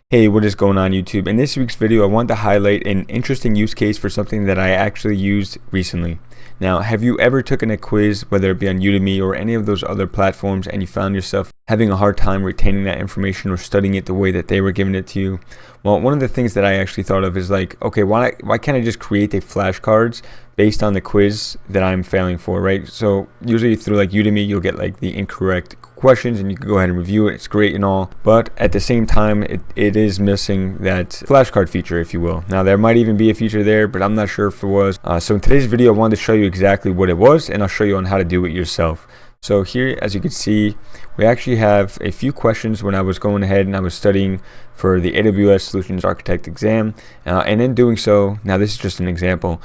Hey, what is going on YouTube? In this week's video, I want to highlight an interesting use case for something that I actually used recently. Now, have you ever taken a quiz, whether it be on Udemy or any of those other platforms, and you found yourself having a hard time retaining that information or studying it the way that they were giving it to you? Well, one of the things that I actually thought of is like, okay, why can't I just create a flashcards based on the quiz that I'm failing for, right? So usually through like Udemy, you'll get like the incorrect questions and you can go ahead and review it. It's great and all, but at the same time it is missing that flashcard feature, if you will. Now there might even be a feature there, but I'm not sure if it was. So in today's video, I wanted to show you exactly what it was, and I'll show you on how to do it yourself. So here, as you can see, we actually have a few questions when I was going ahead and I was studying for the AWS Solutions Architect exam. And in doing so, now this is just an example,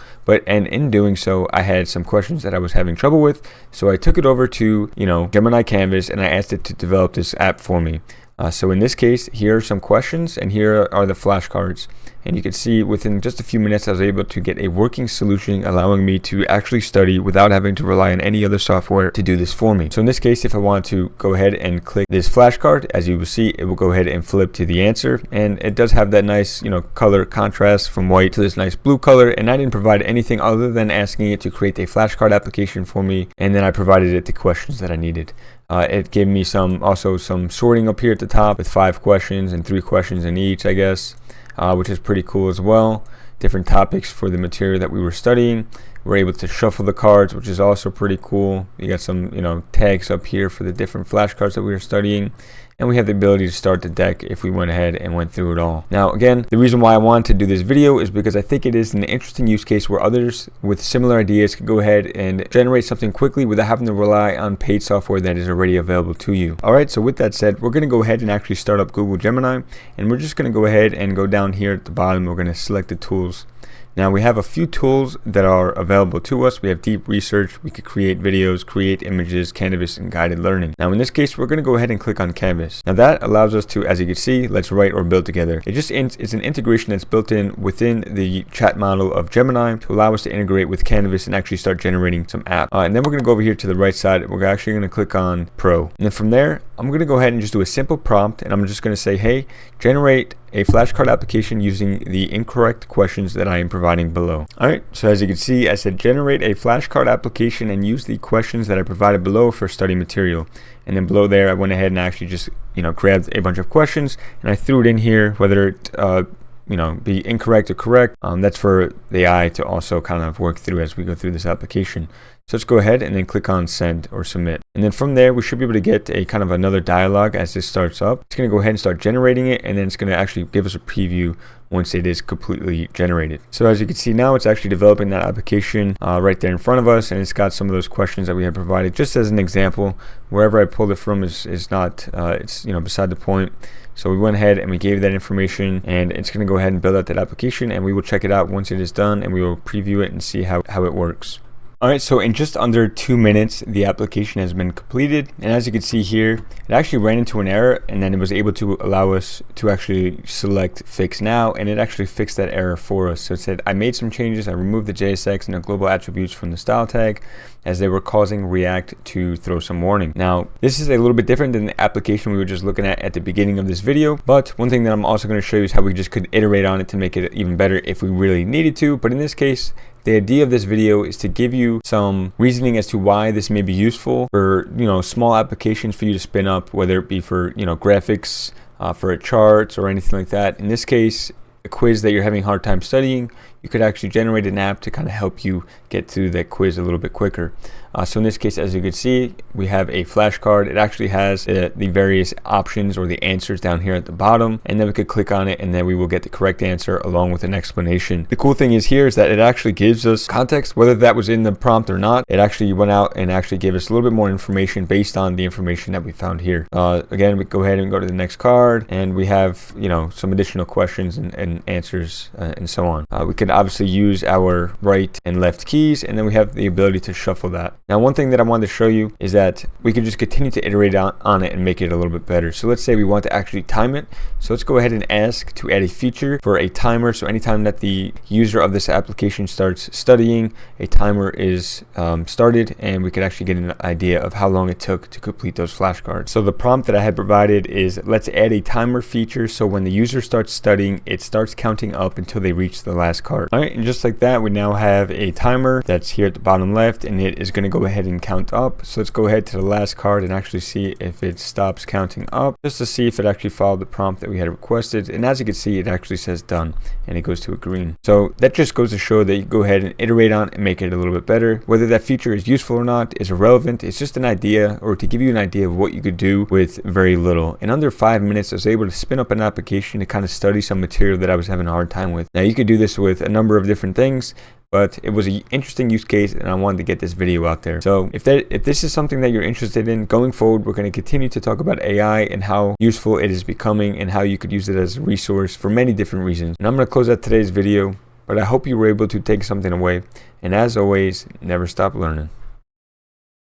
and in doing so, I had some questions that I was having trouble with. So I took it over to, Gemini Canvas, and I asked it to develop this app for me. So in this case, here are some questions, and here are the flashcards. And you can see within just a few minutes, I was able to get a working solution, allowing me to actually study without having to rely on any other software to do this for me. So in this case, if I want to go ahead and click this flashcard, as you will see, it will go ahead and flip to the answer. And it does have that nice, color contrast from white to this nice blue color. And I didn't provide anything other than asking it to create a flashcard application for me. And then I provided it the questions that I needed. It gave me also some sorting up here at the top with 5 questions and 3 questions in each, I guess, which is pretty cool as well. Different topics for the material that we were studying. We're able to shuffle the cards, which is also pretty cool. You got some, tags up here for the different flashcards that we were studying. And we have the ability to start the deck if we went ahead and went through it all. Now, again, the reason why I wanted to do this video is because I think it is an interesting use case where others with similar ideas can go ahead and generate something quickly without having to rely on paid software that is already available to you. All right, so with that said, we're going to go ahead and actually start up Google Gemini, and we're just going to go ahead and go down here at the bottom. We're going to select the tools. Now we have a few tools that are available to us. We have deep research. We could create videos, create images, Canvas, and guided learning. Now in this case, we're going to go ahead and click on Canvas. Now that allows us to, as you can see, let's write or build together. It's an integration that's built in within the chat model of Gemini to allow us to integrate with Canvas and actually start generating some apps. And then we're going to go over here to the right side. We're actually going to click on Pro. And then from there, I'm going to go ahead and just do a simple prompt, and I'm just going to say, hey, generate a flashcard application using the incorrect questions that I am providing below. All right, so as you can see, I said generate a flashcard application and use the questions that I provided below for study material. And then below there, I went ahead and actually just, grabbed a bunch of questions and I threw it in here, whether it, be incorrect or correct. That's for the AI to also kind of work through as we go through this application. So let's go ahead and then click on send or submit. And then from there, we should be able to get a kind of another dialog as this starts up. It's going to go ahead and start generating it, and then it's going to actually give us a preview once it is completely generated. So as you can see now, it's actually developing that application right there in front of us, and it's got some of those questions that we have provided. Just as an example, wherever I pulled it from is not, it's beside the point. So we went ahead and we gave that information, and it's going to go ahead and build out that application, and we will check it out once it is done, and we will preview it and see how it works. All right, so in just under 2 minutes, the application has been completed. And as you can see here, it actually ran into an error, and then it was able to allow us to actually select fix now, and it actually fixed that error for us. So it said, I made some changes. I removed the JSX and the global attributes from the style tag as they were causing React to throw some warning. Now, this is a little bit different than the application we were just looking at the beginning of this video. But one thing that I'm also going to show you is how we just could iterate on it to make it even better if we really needed to. But in this case, the idea of this video is to give you some reasoning as to why this may be useful for, small applications for you to spin up, whether it be for, graphics, for charts or anything like that. In this case, a quiz that you're having a hard time studying, you could actually generate an app to kind of help you get through that quiz a little bit quicker. So in this case, as you can see, we have a flashcard. It actually has the various options or the answers down here at the bottom, and then we could click on it, and then we will get the correct answer along with an explanation. The cool thing is here is that it actually gives us context, whether that was in the prompt or not. It actually went out and actually gave us a little bit more information based on the information that we found here. Again, we go ahead and go to the next card, and we have some additional questions and answers and so on. We could obviously use our right and left keys, and then we have the ability to shuffle that. Now, one thing that I wanted to show you is that we can just continue to iterate on it and make it a little bit better. So let's say we want to actually time it. So let's go ahead and ask to add a feature for a timer. So anytime that the user of this application starts studying, a timer is started, and we could actually get an idea of how long it took to complete those flashcards. So the prompt that I had provided is, let's add a timer feature so when the user starts studying, it starts counting up until they reach the last card. All right, and just like that, we now have a timer that's here at the bottom left, and it is going to go ahead and count up. So let's go ahead to the last card and actually see if it stops counting up, just to see if it actually followed the prompt that we had requested. And as you can see, it actually says done, and it goes to a green. So that just goes to show that you go ahead and iterate on and make it a little bit better. Whether that feature is useful or not is irrelevant. It's just an idea, or to give you an idea of what you could do with very little. In under 5 minutes, I was able to spin up an application to kind of study some material that I was having a hard time with. Now, you could do this with a number of different things, but it was an interesting use case, and I wanted to get this video out there. So if this is something that you're interested in going forward, we're going to continue to talk about AI and how useful it is becoming and how you could use it as a resource for many different reasons. And I'm going to close out today's video, but I hope you were able to take something away. And as always, never stop learning.